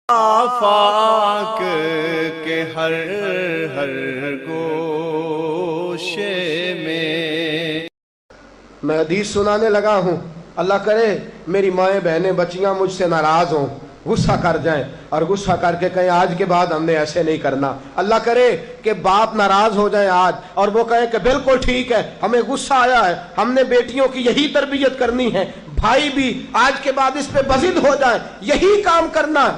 آفاق کے ہر گوشے میں حدیث سنانے لگا ہوں، اللہ کرے میری مائیں بہنیں بچیاں مجھ سے ناراض ہوں، غصہ کر جائیں اور غصہ کر کے کہیں آج کے بعد ہم نے ایسے نہیں کرنا۔ اللہ کرے کہ باپ ناراض ہو جائیں آج اور وہ کہیں کہ بالکل ٹھیک ہے، ہمیں غصہ آیا ہے، ہم نے بیٹیوں کی یہی تربیت کرنی ہے، بھائی بھی آج کے بعد اس پہ بضد ہو جائیں، یہی کام کرنا۔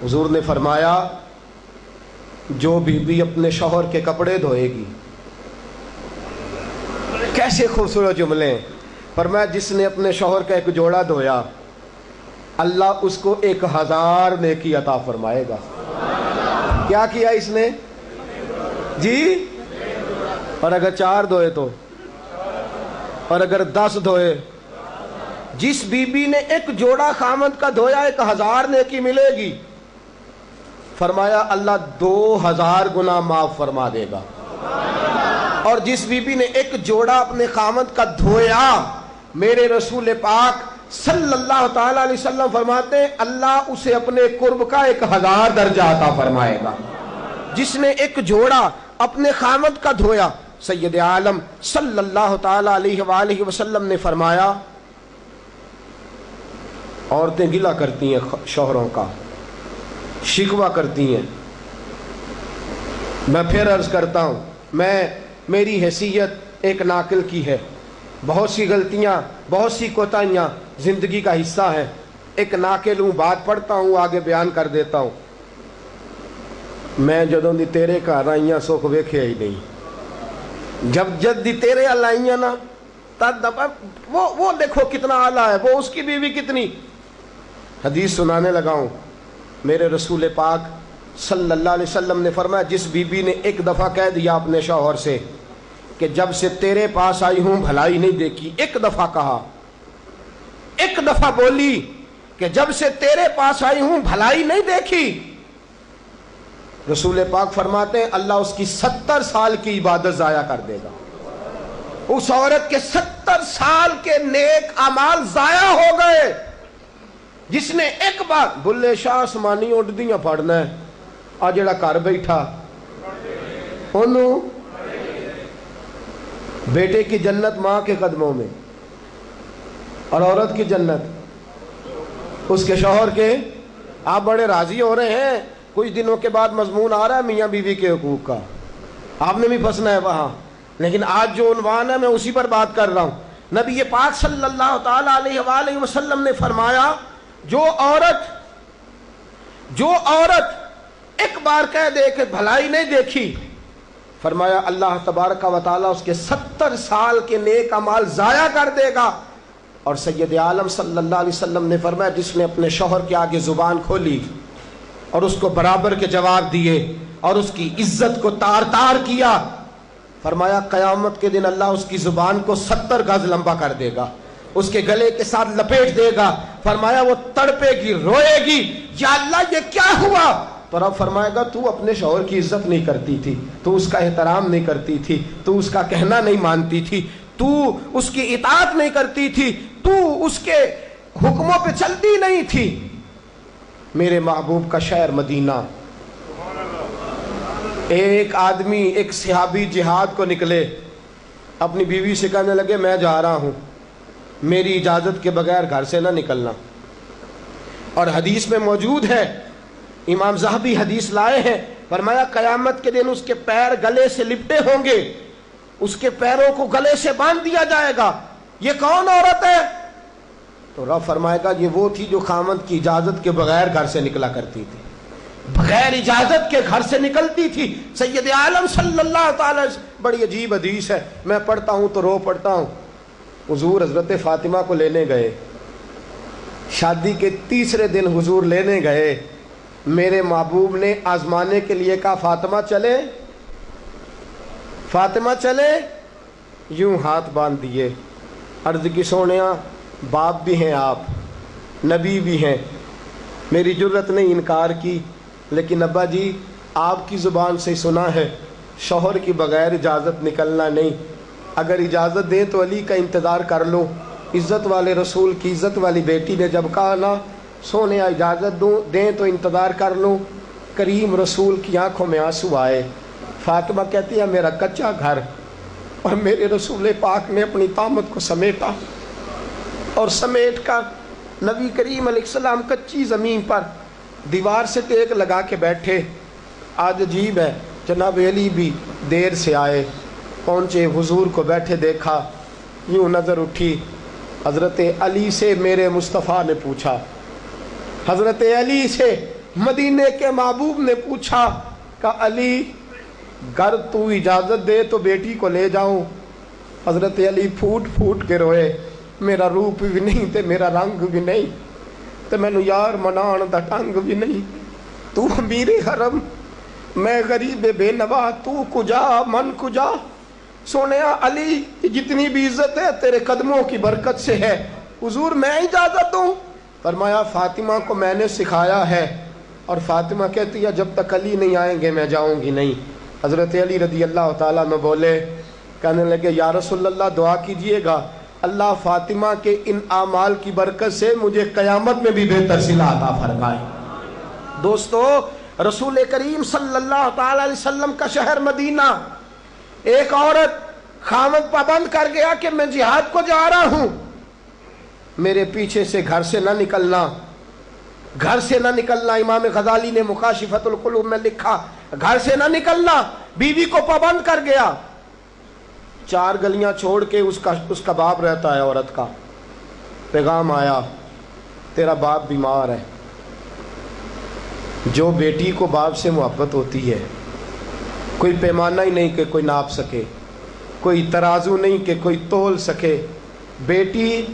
حضور نے فرمایا جو بیوی اپنے شوہر کے کپڑے دھوئے گی، کیسے خوبصورت جملے، فرمایا جس نے اپنے شوہر کا ایک جوڑا دھویا اللہ اس کو 1000 نیکی عطا فرمائے گا۔ کیا کیا اس نے جی؟ اور اگر 4 دھوئے تو، اور اگر 10 دھوئے، جس بی بی نے ایک جوڑا خامد کا دھویا 1000 نیکی ملے گی۔ فرمایا اللہ 2000 گناہ معاف فرما دے گا۔ اور جس بی بی نے ایک جوڑا اپنے خامد کا دھویا، میرے رسول پاک صلی اللہ تعالیٰ علیہ وسلم فرماتے ہیں اللہ اسے اپنے قرب کا 1000 درجہ عطا فرمائے گا۔ جس نے ایک جوڑا اپنے خامد کا دھویا، سید عالم صلی اللہ تعالیٰ علیہ وآلہ وسلم نے فرمایا عورتیں گلہ کرتی ہیں شوہروں کا، شکوہ کرتی ہیں۔ میں پھر عرض کرتا ہوں، میری حیثیت ایک ناقل کی ہے، بہت سی غلطیاں، بہت سی کوتاہیاں زندگی کا حصہ ہے، ایک ناقل ہوں، بات پڑھتا ہوں آگے بیان کر دیتا ہوں۔ میں جدوں دی تیرے گھر آئیاں سکھ ویکھیا ہی نہیں، جب جد دی تیرے ال آئیاں نا تد وہ دیکھو کتنا اعلیٰ ہے، وہ اس کی بیوی کتنی۔ حدیث سنانے لگا ہوں، میرے رسول پاک صلی اللہ علیہ وسلم نے فرمایا جس بی بی نے ایک دفعہ کہہ دیا اپنے شوہر سے کہ جب سے تیرے پاس آئی ہوں بھلائی نہیں دیکھی، ایک دفعہ کہا، ایک دفعہ بولی کہ جب سے تیرے پاس آئی ہوں بھلائی نہیں دیکھی، رسول پاک فرماتے ہیں اللہ اس کی 70 سال کی عبادت ضائع کر دے گا۔ اس عورت کے 70 سال کے نیک اعمال ضائع ہو گئے، جس نے ایک بار بلے شاہ آسمانی اڈدیاں پڑھنا ہے، آ جڑا گھر بیٹھا انہوں بیٹے کی جنت ماں کے قدموں میں، اور عورت کی جنت اس کے شوہر کے۔ آپ بڑے راضی ہو رہے ہیں، کچھ دنوں کے بعد مضمون آ رہا ہے میاں بیوی کے حقوق کا، آپ نے بھی پھنسنا ہے وہاں، لیکن آج جو عنوان ہے میں اسی پر بات کر رہا ہوں۔ نبی پاک صلی اللہ تعالیٰ علیہ وآلہ وسلم نے فرمایا جو عورت ایک بار کہہ دے کہ بھلائی نہیں دیکھی، فرمایا اللہ تبارک و تعالیٰ اس کے 70 سال کے نیک اعمال ضائع کر دے گا۔ اور سید عالم صلی اللہ علیہ وسلم نے فرمایا جس نے اپنے شوہر کے آگے زبان کھولی اور اس کو برابر کے جواب دیے اور اس کی عزت کو تار تار کیا، فرمایا قیامت کے دن اللہ اس کی زبان کو 70 گز لمبا کر دے گا، اس کے گلے کے ساتھ لپیٹ دے گا۔ فرمایا وہ تڑپے گی، روئے گی، یا اللہ یہ کیا ہوا؟ تو رب فرمائے گا تو اپنے شوہر کی عزت نہیں کرتی تھی، تو اس کا احترام نہیں کرتی تھی، تو اس کا کہنا نہیں مانتی تھی، تو اس کی اطاعت نہیں کرتی تھی، تو اس کے حکموں پہ چلتی نہیں تھی۔ میرے محبوب کا شہر مدینہ، ایک آدمی، ایک صحابی جہاد کو نکلے، اپنی بیوی سے کہنے لگے میں جا رہا ہوں، میری اجازت کے بغیر گھر سے نہ نکلنا۔ اور حدیث میں موجود ہے، امام ذہبی حدیث لائے ہیں، فرمایا قیامت کے دن اس کے پیر گلے سے لپٹے ہوں گے، اس کے پیروں کو گلے سے باندھ دیا جائے گا، یہ کون عورت ہے؟ تو رب فرمائے گا یہ وہ تھی جو خامد کی اجازت کے بغیر گھر سے نکلا کرتی تھی، بغیر اجازت کے گھر سے نکلتی تھی۔ سید عالم صلی اللہ تعالی، بڑی عجیب حدیث ہے، میں پڑھتا ہوں تو رو پڑھتا ہوں۔ حضور حضرت فاطمہ کو لینے گئے، شادی کے 3 دن حضور لینے گئے، میرے محبوب نے آزمانے کے لیے کہا فاطمہ چلے، فاطمہ چلے، یوں ہاتھ باندھ دیے، عرض کی سونیا باپ بھی ہیں آپ، نبی بھی ہیں، میری جرت نے انکار کی، لیکن ابا جی آپ کی زبان سے سنا ہے شوہر کی بغیر اجازت نکلنا نہیں، اگر اجازت دیں تو علی کا انتظار کر لو۔ عزت والے رسول کی عزت والی بیٹی نے جب کہا نا سونے اجازت دیں تو انتظار کر لوں۔ کریم رسول کی آنکھوں میں آنسو آئے۔ فاطمہ کہتی ہے میرا کچا گھر، اور میرے رسول پاک نے اپنی طامت کو سمیٹا، اور سمیٹ کر نبی کریم علیہ السلام کچی زمین پر دیوار سے ٹیک لگا کے بیٹھے۔ آج عجیب ہے، جناب علی بھی دیر سے آئے، پہنچے، حضور کو بیٹھے دیکھا، یوں نظر اٹھی، حضرت علی سے میرے مصطفیٰ نے پوچھا، حضرت علی سے مدینے کے محبوب نے پوچھا کہ علی گر تو اجازت دے تو بیٹی کو لے جاؤں۔ حضرت علی پھوٹ پھوٹ کے روئے، میرا روپ بھی نہیں تے میرا رنگ بھی نہیں تے مینوں یار منان دا ٹنگ بھی نہیں، تو امیر حرم میں غریب بے نوا، تو کجا من کجا۔ سونیا علی جتنی بھی عزت ہے تیرے قدموں کی برکت سے ہے، حضور میں اجازت دوں؟ فرمایا فاطمہ کو میں نے سکھایا ہے، اور فاطمہ کہتی ہے جب تک علی نہیں آئیں گے میں جاؤں گی نہیں۔ حضرت علی رضی اللہ تعالیٰ عنہ بولے، کہنے لگے یا رسول اللہ دعا کیجئے گا اللہ فاطمہ کے ان اعمال کی برکت سے مجھے قیامت میں بھی بہتر صلہ عطا فرمائے۔ دوستو، رسول کریم صلی اللہ تعالیٰ علیہ وسلم کا شہر مدینہ، ایک عورت خامد پابند کر گیا کہ میں جہاد کو جا رہا ہوں، میرے پیچھے سے گھر سے نہ نکلنا، گھر سے نہ نکلنا۔ امام غزالی نے مکاشفۃ القلوب میں لکھا گھر سے نہ نکلنا، بیوی کو پابند کر گیا۔ 4 گلیاں چھوڑ کے اس کا باپ رہتا ہے عورت کا، پیغام آیا تیرا باپ بیمار ہے۔ جو بیٹی کو باپ سے محبت ہوتی ہے کوئی پیمانہ ہی نہیں کہ کوئی ناپ سکے، کوئی ترازو نہیں کہ کوئی تول سکے۔ بیٹی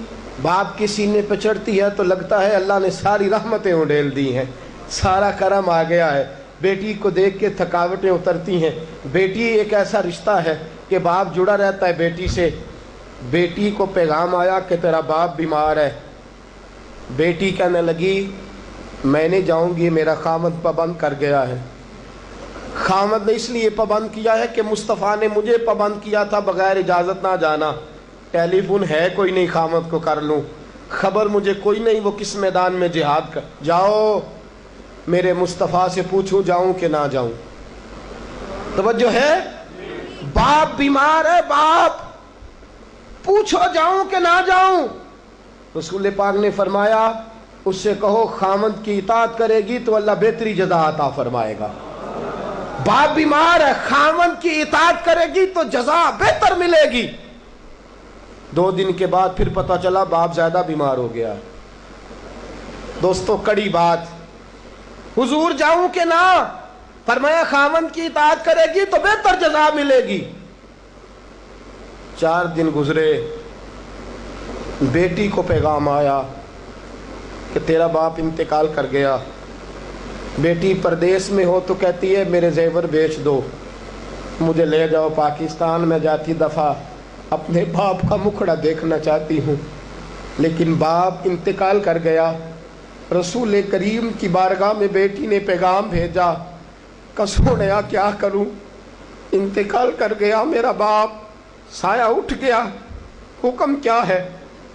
باپ کے سینے پہ چڑھتی ہے تو لگتا ہے اللہ نے ساری رحمتیں اڈیل دی ہیں، سارا کرم آ گیا ہے۔ بیٹی کو دیکھ کے تھکاوٹیں اترتی ہیں۔ بیٹی ایک ایسا رشتہ ہے کہ باپ جڑا رہتا ہے بیٹی سے۔ بیٹی کو پیغام آیا کہ تیرا باپ بیمار ہے۔ بیٹی کہنے لگی میں نہیں جاؤں گی، میرا خامد پابند کر گیا ہے۔ خامد نے اس لیے پابند کیا ہے کہ مصطفیٰ نے مجھے پابند کیا تھا بغیر اجازت نہ جانا۔ ٹیلی فون ہے کوئی نہیں خامد کو کر لوں، خبر مجھے کوئی نہیں وہ کس میدان میں جہاد کر، جاؤ میرے مصطفیٰ سے پوچھوں جاؤں کہ نہ جاؤں۔ توجہ ہے، باپ بیمار ہے، باپ پوچھو جاؤں کہ نہ جاؤں۔ رسول پاک نے فرمایا اس سے کہو خامد کی اطاعت کرے گی تو اللہ بہتری جزا عطا فرمائے گا۔ باپ بیمار ہے، خامد کی اطاعت کرے گی تو جزا بہتر ملے گی۔ 2 دن کے بعد پھر پتہ چلا باپ زیادہ بیمار ہو گیا۔ دوستو کڑی بات، حضور جاؤں کہ نہ؟ فرمایا خامد کی اطاعت کرے گی تو بہتر جزا ملے گی۔ 4 دن گزرے، بیٹی کو پیغام آیا کہ تیرا باپ انتقال کر گیا۔ بیٹی پردیس میں ہو تو کہتی ہے میرے زیور بیچ دو، مجھے لے جاؤ پاکستان میں، جاتی دفعہ اپنے باپ کا مکھڑا دیکھنا چاہتی ہوں۔ لیکن باپ انتقال کر گیا۔ رسول کریم کی بارگاہ میں بیٹی نے پیغام بھیجا کہ سونیا کیا کروں، انتقال کر گیا میرا باپ، سایہ اٹھ گیا، حکم کیا ہے؟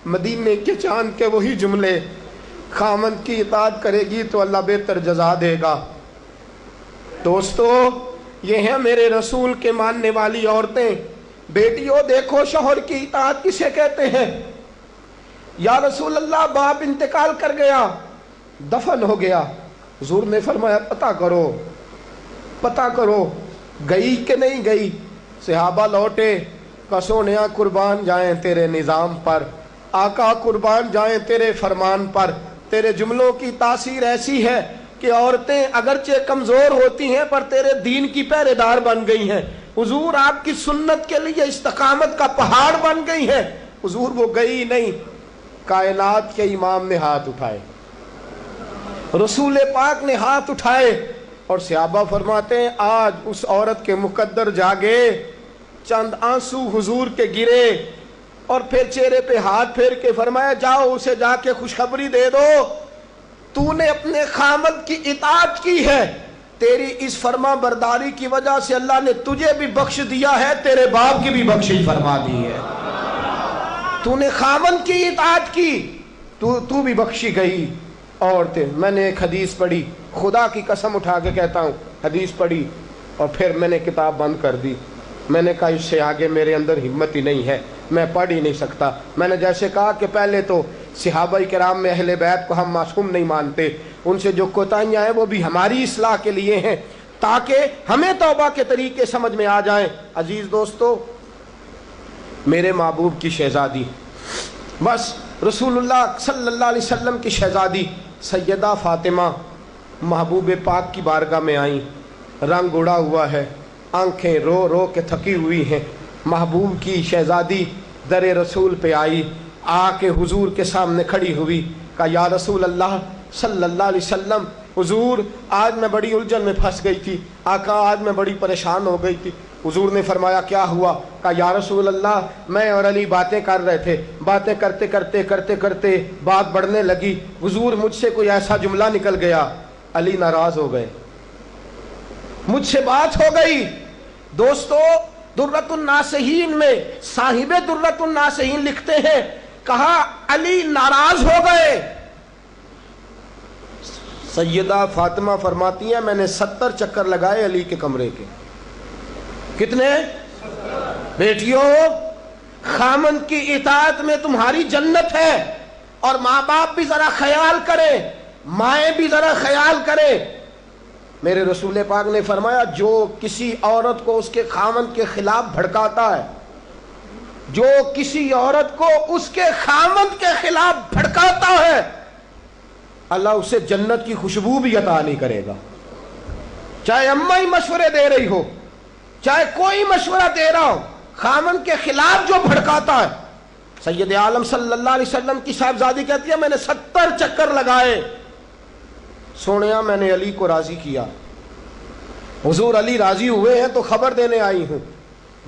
مدینے کے چاند کے وہی جملے، خامد کی اطاعت کرے گی تو اللہ بہتر جزا دے گا۔ دوستو یہ ہیں میرے رسول کے ماننے والی عورتیں۔ بیٹیوں دیکھو شوہر کی اطاعت کسے کہتے ہیں۔ یا رسول اللہ باپ انتقال کر گیا، دفن ہو گیا۔ حضور نے فرمایا پتہ کرو گئی کہ نہیں گئی۔ صحابہ لوٹے، کسونیا قربان جائیں تیرے نظام پر، آقا قربان جائیں تیرے فرمان پر۔ تیرے جملوں کی تاثیر ایسی ہے کہ عورتیں اگرچہ کمزور ہوتی ہیں پر تیرے دین کی پہرے دار بن گئی ہیں۔ حضور آپ کی سنت کے لیے استقامت کا پہاڑ بن گئی ہیں۔ حضور وہ گئی نہیں، کائنات کے امام نے ہاتھ اٹھائے، رسول پاک نے ہاتھ اٹھائے، اور صحابہ فرماتے ہیں آج اس عورت کے مقدر جاگے، چند آنسو حضور کے گرے، اور پھر چہرے پہ ہاتھ پھیر کے فرمایا جاؤ اسے جا کے خوشخبری دے دو، تو نے اپنے خامد کی اطاعت کی ہے، تیری اس فرما برداری کی وجہ سے اللہ نے تجھے بھی بخش دیا ہے، تیرے باپ کی بھی بخشش فرما دی ہے۔ تو نے خامد کی اطاعت کی، تو بھی بخشی گئی۔ عورتیں. میں نے ایک حدیث پڑھی, خدا کی قسم اٹھا کے کہتا ہوں, حدیث پڑھی اور پھر میں نے کتاب بند کر دی. میں نے کہا اس سے آگے میرے اندر ہمت ہی نہیں ہے, میں پڑھ ہی نہیں سکتا. میں نے جیسے کہا کہ پہلے تو صحابہ کرام میں اہل بیت کو ہم معصوم نہیں مانتے, ان سے جو کوتاہیاں ہیں وہ بھی ہماری اصلاح کے لیے ہیں تاکہ ہمیں توبہ کے طریقے سمجھ میں آ جائیں. عزیز دوستو, میرے محبوب کی شہزادی, بس رسول اللہ صلی اللہ علیہ وسلم کی شہزادی سیدہ فاطمہ محبوب پاک کی بارگاہ میں آئیں. رنگ اڑا ہوا ہے, آنکھیں رو رو کے تھکی ہوئی ہیں. محبوب کی شہزادی در رسول پہ آئی, آ کے حضور کے سامنے کھڑی ہوئی. کہا یا رسول اللہ صلی اللہ علیہ وسلم, حضور آج میں بڑی الجھن میں پھنس گئی تھی, آقا آج میں بڑی پریشان ہو گئی تھی. حضور نے فرمایا کیا ہوا؟ کہا یا رسول اللہ میں اور علی باتیں کر رہے تھے, باتیں کرتے کرتے کرتے کرتے بات بڑھنے لگی. حضور مجھ سے کوئی ایسا جملہ نکل گیا, علی ناراض ہو گئے, مجھ سے بات ہو گئی. دوستو درۃ الناصحین میں صاحب درۃ الناصحین لکھتے ہیں, کہا علی ناراض ہو گئے. سیدہ فاطمہ فرماتی ہیں میں نے 70 چکر لگائے علی کے کمرے کے. کتنے؟ بیٹیوں, خامند کی اطاعت میں تمہاری جنت ہے. اور ماں باپ بھی ذرا خیال کریں, مائیں بھی ذرا خیال کریں. میرے رسول پاک نے فرمایا جو کسی عورت کو اس کے خامند کے خلاف بھڑکاتا ہے, جو کسی عورت کو اس کے خامند کے خلاف بھڑکاتا ہے, اللہ اسے جنت کی خوشبو بھی عطا نہیں کرے گا. چاہے اماں ہی مشورے دے رہی ہو, چاہے کوئی مشورہ دے رہا ہو, خامند کے خلاف جو بھڑکاتا ہے. سید عالم صلی اللہ علیہ وسلم کی صاحبزادی کہتی ہے میں نے 70 چکر لگائے, سونیا میں نے علی کو راضی کیا. حضور علی راضی ہوئے ہیں تو خبر دینے آئی ہوں.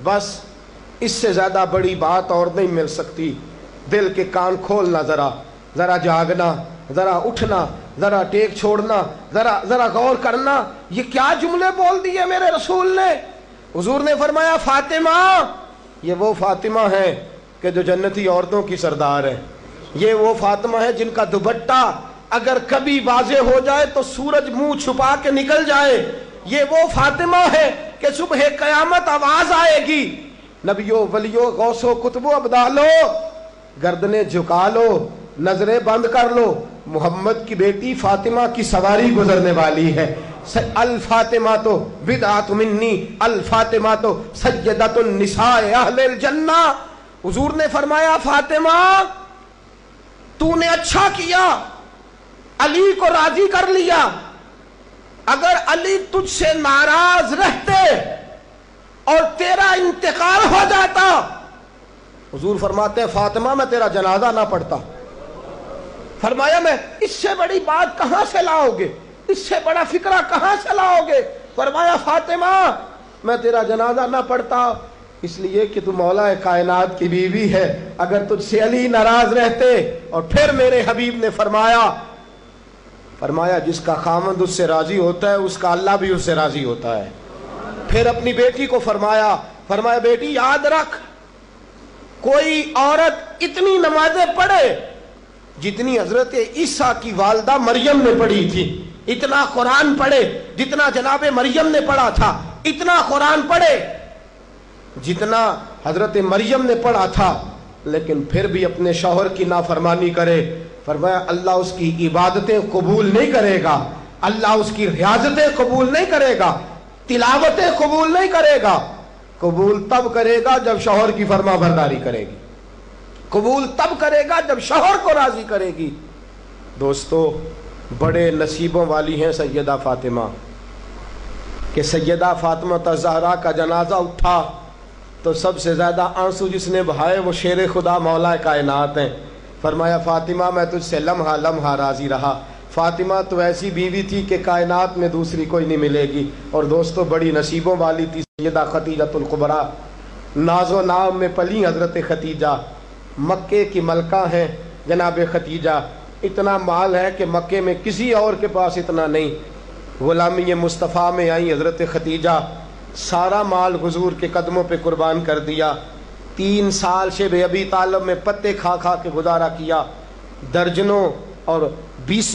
بس اس سے زیادہ بڑی بات اور نہیں مل سکتی. دل کے کان کھولنا, ذرا جاگنا, ذرا اٹھنا, ذرا ٹیک چھوڑنا, ذرا غور کرنا. یہ کیا جملے بول دیے میرے رسول نے. حضور نے فرمایا فاطمہ, یہ وہ فاطمہ ہے کہ جو جنتی عورتوں کی سردار ہے. یہ وہ فاطمہ ہے جن کا دوپٹہ اگر کبھی واضح ہو جائے تو سورج منہ چھپا کے نکل جائے. یہ وہ فاطمہ ہے کہ صبح قیامت آواز آئے گی, نبیوں ولیوں غوثوں کتبوں ابدالو گردنیں جھکا لو, نظریں بند کر لو, محمد کی بیٹی فاطمہ کی سواری گزرنے والی ہے. الفاطمہ تو بدعت منی, الفاطمہ تو سیدۃ النساء اہل الجنہ. حضور نے فرمایا فاطمہ تو نے اچھا کیا, علی کو راضی کر لیا. اگر علی تجھ سے ناراض رہتے اور تیرا انتقال ہو جاتا, حضور فرماتے ہیں فاطمہ میں تیرا جنازہ نہ پڑھتا. فرمایا میں اس سے بڑی بات کہاں سے لاؤ گے, اس سے بڑا فکرہ کہاں سے لاؤ گے. فرمایا فاطمہ میں تیرا جنازہ نہ پڑھتا اس لیے کہ تو مولا کائنات کی بیوی ہے. اگر تجھ سے علی ناراض رہتے. اور پھر میرے حبیب نے فرمایا جس کا خامند اس سے راضی ہوتا ہے اس کا اللہ بھی اس سے راضی ہوتا ہے. پھر اپنی بیٹی کو فرمایا بیٹی یاد رکھ, کوئی عورت اتنی نمازیں پڑھے جتنی حضرت عیسیٰ کی والدہ مریم نے پڑھی تھی, اتنا قرآن پڑھے جتنا جناب مریم نے پڑھا تھا, اتنا قرآن پڑھے جتنا حضرت مریم نے پڑھا تھا, لیکن پھر بھی اپنے شوہر کی نافرمانی کرے. فرمایا اللہ اس کی عبادتیں قبول نہیں کرے گا, اللہ اس کی ریاضتیں قبول نہیں کرے گا, تلاوتیں قبول نہیں کرے گا. قبول تب کرے گا جب شوہر کی فرما برداری کرے گی, قبول تب کرے گا جب شوہر کو راضی کرے گی. دوستو بڑے نصیبوں والی ہیں سیدہ فاطمہ کہ سیدہ فاطمہ الزہرا کا جنازہ اٹھا تو سب سے زیادہ آنسو جس نے بہائے وہ شیر خدا مولا کائنات ہیں. فرمایا فاطمہ میں تجھ سے لمحہ لمحہ راضی رہا. فاطمہ تو ایسی بیوی تھی کہ کائنات میں دوسری کوئی نہیں ملے گی. اور دوستو بڑی نصیبوں والی تھی سیدہ خدیجہ الکبریٰ. ناز و نام میں پلی حضرت خدیجہ, مکے کی ملکہ ہیں جناب خدیجہ. اتنا مال ہے کہ مکے میں کسی اور کے پاس اتنا نہیں. غلامی مصطفیٰ میں آئی حضرت خدیجہ, سارا مال حضور کے قدموں پہ قربان کر دیا. 3 سال شیب ابی طالب میں پتے کھا کھا کے گزارا کیا. درجنوں اور 20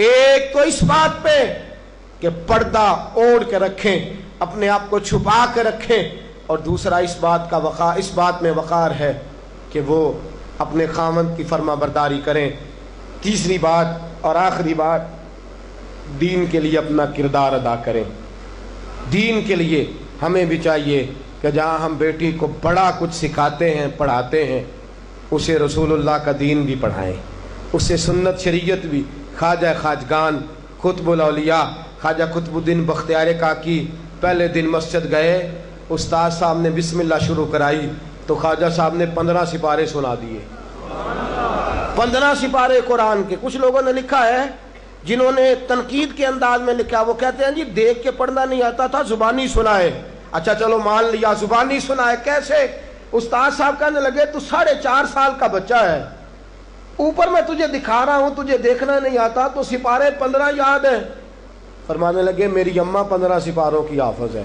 ایک تو اس بات پہ کہ پردہ اوڑھ کے رکھیں، اپنے آپ کو چھپا کے رکھیں، اور دوسرا اس بات میں وقار ہے کہ وہ اپنے خاوند کی فرما برداری کریں۔ تیسری بات اور آخری بات، دین کے لیے اپنا کردار ادا کریں۔ دین کے لیے ہمیں بھی چاہیے کہ جہاں ہم بیٹی کو بڑا کچھ سکھاتے ہیں، پڑھاتے ہیں، اسے رسول اللہ کا دین بھی پڑھائیں، اسے سنت شریعت بھی۔ خواجہ خواجگان قطب الاولیاء خواجہ قطب الدین بختیار کاکی پہلے دن مسجد گئے، استاد صاحب نے بسم اللہ شروع کرائی تو خواجہ صاحب نے 15 سپارے سنا دیے، 15 سپارے قرآن کے۔ کچھ لوگوں نے لکھا ہے، جنہوں نے تنقید کے انداز میں لکھا، وہ کہتے ہیں جی دیکھ کے پڑھنا نہیں آتا تھا، زبانی سنائے۔ اچھا چلو مان لیا، زبانی سنائے کیسے؟ استاد صاحب کہنے لگے تو 4.5 سال کا بچہ ہے، اوپر میں تجھے دکھا رہا ہوں، تجھے دیکھنا نہیں آتا تو سپارے 15 یاد ہیں۔ فرمانے لگے میری اماں 15 سپاروں کی حافظ ہے،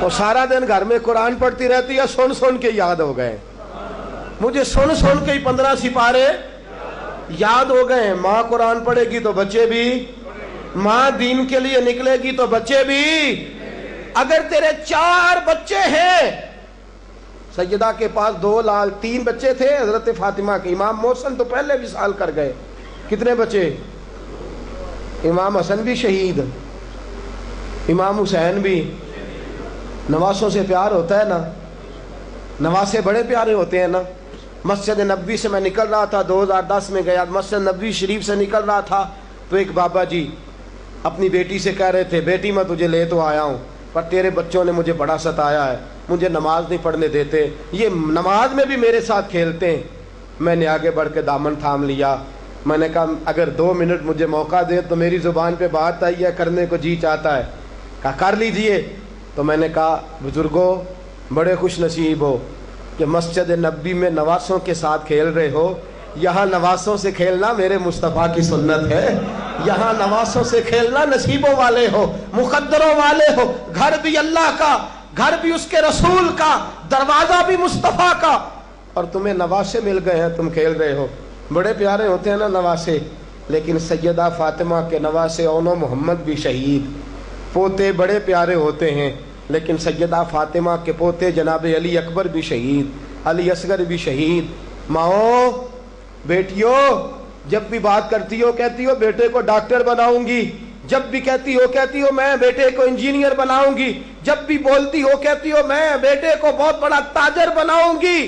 وہ سارا دن گھر میں قرآن پڑھتی رہتی ہے، سن سن کے یاد ہو گئے، مجھے سن سن کے ہی 15 سپارے یاد ہو گئے۔ ماں قرآن پڑھے گی تو بچے بھی، ماں دین کے لیے نکلے گی تو بچے بھی۔ اگر تیرے 4 بچے ہیں، سیدہ کے پاس 2 لال 3 بچے تھے حضرت فاطمہ کے، امام محسن تو پہلے وصال کر گئے، کتنے بچے؟ امام حسن بھی شہید، امام حسین بھی۔ نواسوں سے پیار ہوتا ہے نا، نواسے بڑے پیارے ہوتے ہیں نا۔ مسجد نبوی سے میں نکل رہا تھا، 2010 میں گیا، مسجد نبوی شریف سے نکل رہا تھا تو ایک بابا جی اپنی بیٹی سے کہہ رہے تھے بیٹی میں تجھے لے تو آیا ہوں پر تیرے بچوں نے مجھے بڑا ستایا ہے، مجھے نماز نہیں پڑھنے دیتے، یہ نماز میں بھی میرے ساتھ کھیلتے ہیں۔ میں نے آگے بڑھ کے دامن تھام لیا، میں نے کہا اگر 2 منٹ مجھے موقع دیں تو میری زبان پہ بات آئی ہے، کرنے کو جی چاہتا ہے، کہا کر لیجئے۔ تو میں نے کہا بزرگوں بڑے خوش نصیب ہو کہ مسجد نبوی میں نواسوں کے ساتھ کھیل رہے ہو، یہاں نواسوں سے کھیلنا میرے مصطفیٰ کی سنت ہے، یہاں نواسوں سے کھیلنا نصیبوں والے ہو، مقدروں والے ہو، گھر بھی اللہ کا، گھر بھی اس کے رسول کا، دروازہ بھی مصطفیٰ کا، اور تمہیں نواسے مل گئے ہیں، تم کھیل رہے ہو۔ بڑے پیارے ہوتے ہیں نا نواسے، لیکن سیدہ فاطمہ کے نواسے اونو محمد بھی شہید، پوتے بڑے پیارے ہوتے ہیں، لیکن سیدہ فاطمہ کے پوتے جناب علی اکبر بھی شہید، علی اصغر بھی شہید۔ ماؤں بیٹیوں جب بھی بات کرتی ہو کہتی ہو بیٹے کو ڈاکٹر بناؤں گی، جب بھی کہتی ہو میں بیٹے کو انجینئر بناؤں گی، جب بھی بولتی ہو کہتی ہو میں بیٹے کو بہت بڑا تاجر بناؤں گی۔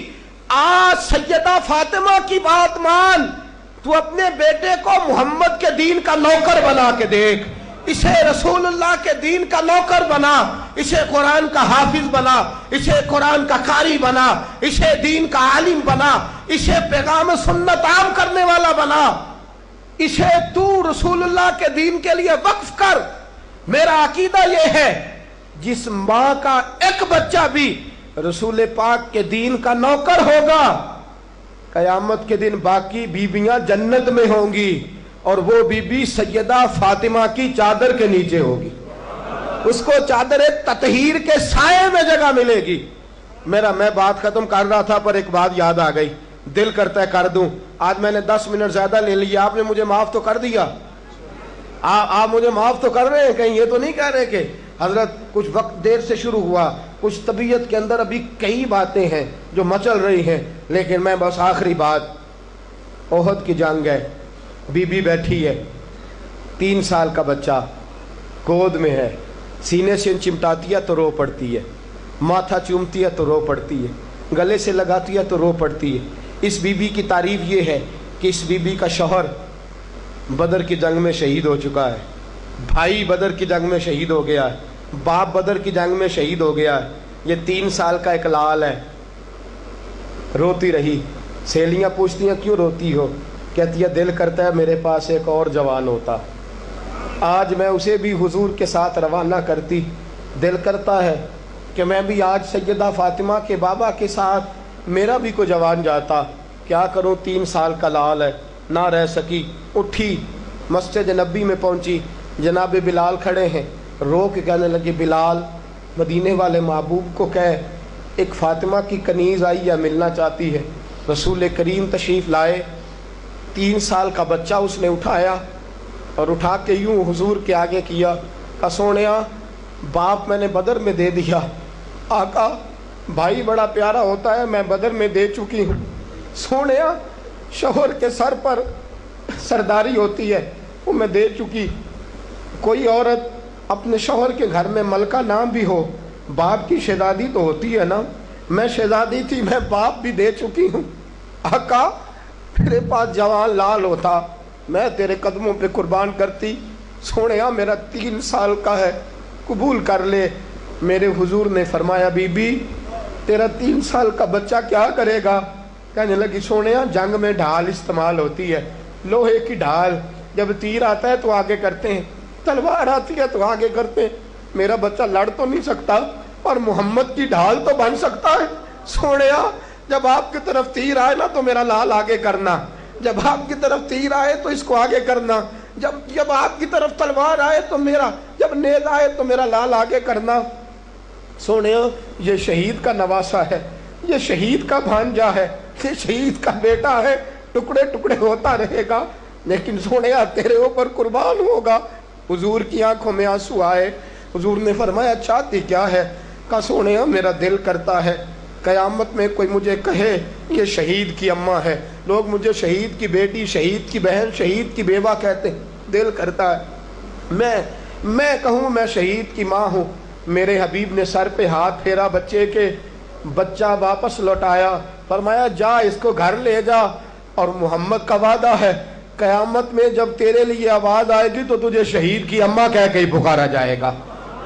آج سیدہ فاطمہ کی بات مان، تو اپنے بیٹے کو محمد کے دین کا نوکر بنا کے دیکھ، اسے رسول اللہ کے دین کا نوکر بنا، اسے قرآن کا حافظ بنا، اسے قرآن کا قاری بنا، اسے دین کا عالم بنا، اسے پیغام سنت عام کرنے والا بنا، اسے تو رسول اللہ کے دین کے لیے وقف کر۔ میرا عقیدہ یہ ہے جس ماں کا ایک بچہ بھی رسول پاک کے دین کا نوکر ہوگا، قیامت کے دن باقی بیویاں جنت میں ہوں گی، اور وہ بی بی سیدہ فاطمہ کی چادر کے نیچے ہوگی، اس کو چادر تطہیر کے سائے میں جگہ ملے گی۔ میں بات ختم کر رہا تھا پر ایک بات یاد آ گئی، دل کرتا ہے کر دوں۔ آج میں نے 10 منٹ زیادہ لے لیا، آپ نے مجھے معاف تو کر دیا، آپ مجھے معاف تو کر رہے ہیں، کہیں یہ تو نہیں کہہ رہے کہ حضرت کچھ وقت دیر سے شروع ہوا، کچھ طبیعت کے اندر ابھی کئی باتیں ہیں جو مچل رہی ہیں، لیکن میں بس آخری بات، احد کی جنگ ہے، بی بی بیٹھی ہے، 3 سال کا بچہ گود میں ہے، سینے سے چمٹاتی ہے تو رو پڑتی ہے، ماتھا چومتی ہے تو رو پڑتی ہے، گلے سے لگاتی ہے تو رو پڑتی ہے۔ اس بی بی کی تعریف یہ ہے کہ اس بی بی کا شوہر بدر کی جنگ میں شہید ہو چکا ہے، بھائی بدر کی جنگ میں شہید ہو گیا ہے، باپ بدر کی جنگ میں شہید ہو گیا ہے، یہ 3 سال کا ایک لال ہے۔ روتی رہی، سہیلیاں پوچھتی ہیں کیوں روتی ہو؟ کہتی ہے دل کرتا ہے میرے پاس ایک اور جوان ہوتا، آج میں اسے بھی حضور کے ساتھ روانہ کرتی، دل کرتا ہے کہ میں بھی آج سیدہ فاطمہ کے بابا کے ساتھ میرا بھی کوئی جوان جاتا، کیا کروں 3 سال کا لال ہے، نہ رہ سکی، اٹھی مسجد نبی میں پہنچی، جناب بلال کھڑے ہیں، رو کے کہنے لگے بلال مدینے والے محبوب کو کہے ایک فاطمہ کی کنیز آئی یا ملنا چاہتی ہے۔ رسول کریم تشریف لائے، 3 سال کا بچہ اس نے اٹھایا اور اٹھا کے یوں حضور کے آگے کیا، کہا سونیا باپ میں نے بدر میں دے دیا، آقا بھائی بڑا پیارا ہوتا ہے، میں بدر میں دے چکی ہوں۔ سونیا شوہر کے سر پر سرداری ہوتی ہے، وہ میں دے چکی۔ کوئی عورت اپنے شوہر کے گھر میں ملکہ نام بھی ہو، باپ کی شہزادی تو ہوتی ہے نا، میں شہزادی تھی، میں باپ بھی دے چکی ہوں۔ آقا میرے پاس جوان لال ہوتا، میں تیرے قدموں پہ قربان کرتی۔ سونیا میرا 3 سال کا ہے، قبول کر لے۔ میرے حضور نے فرمایا بی بی تیرا 3 سال کا بچہ کیا کرے گا؟ کہنے لگی سونیا جنگ میں ڈھال استعمال ہوتی ہے، لوہے کی ڈھال، جب تیر آتا ہے تو آگے کرتے ہیں، تلوار آتی ہے تو آگے کرتے ہیں، میرا بچہ لڑ تو نہیں سکتا اور محمد کی ڈھال تو بن سکتا ہے۔ سونیا جب آپ کی طرف تیر آئے نا تو میرا لال آگے کرنا، جب آپ کی طرف تیر آئے تو اس کو آگے کرنا، جب آپ کی طرف تلوار آئے تو میرا، جب نیز آئے تو میرا لال آگے کرنا۔ سونیا یہ شہید کا نواسا ہے، یہ شہید کا بھانجا ہے، یہ شہید کا بیٹا ہے، ٹکڑے ٹکڑے ہوتا رہے گا، لیکن سونیا تیرے اوپر قربان ہوگا۔ حضور کی آنکھوں میں آنسو آئے۔ حضور نے فرمایا چاہتی کیا ہے؟ کہا سونیا میرا دل کرتا ہے قیامت میں کوئی مجھے کہے یہ شہید کی اماں ہے، لوگ مجھے شہید کی بیٹی، شہید کی بہن، شہید کی بیوہ کہتے ہیں، دل کرتا ہے میں کہوں میں شہید کی ماں ہوں۔ میرے حبیب نے سر پہ ہاتھ پھیرا بچے کے، بچہ واپس لوٹایا، فرمایا جا اس کو گھر لے جا، اور محمد کا وعدہ ہے قیامت میں جب تیرے لیے آواز آئے گی تو تجھے شہید کی اماں کہہ کے ہی پکارا جائے گا،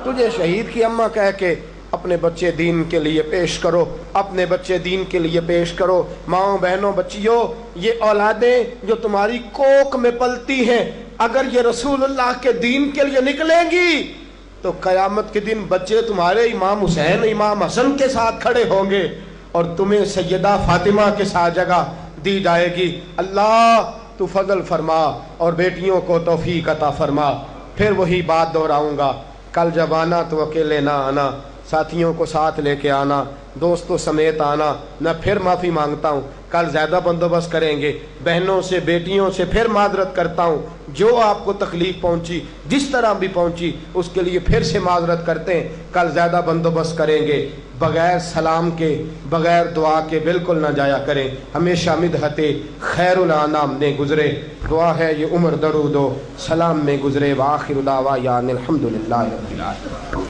تجھے شہید کی اماں کہہ کے اپنے بچے دین کے لیے پیش کرو، اپنے بچے دین کے لیے پیش کرو۔ ماؤں بہنوں بچیوں، یہ اولادیں جو تمہاری کوکھ میں پلتی ہیں اگر یہ رسول اللہ کے دین کے لیے نکلیں گی تو قیامت کے دن بچے تمہارے امام حسین امام حسن کے ساتھ کھڑے ہوں گے اور تمہیں سیدہ فاطمہ کے ساتھ جگہ دی جائے گی۔ اللہ تو فضل فرما اور بیٹیوں کو توفیق عطا فرما۔ پھر وہی بات دہراؤں گا، کل جب آنا تو اکیلے نہ آنا، ساتھیوں کو ساتھ لے کے آنا، دوستوں سمیت آنا۔ میں پھر معافی مانگتا ہوں، کل زیادہ بندوبست کریں گے، بہنوں سے بیٹیوں سے پھر معذرت کرتا ہوں، جو آپ کو تکلیف پہنچی جس طرح بھی پہنچی اس کے لیے پھر سے معذرت کرتے ہیں، کل زیادہ بندوبست کریں گے۔ بغیر سلام کے بغیر دعا کے بالکل نہ جایا کریں، ہمیشہ مدحت خیر الانام نے گزرے، دعا ہے یہ عمر درود و سلام میں گزرے۔ وآخر دعوانا الحمدللہ رب العالمین۔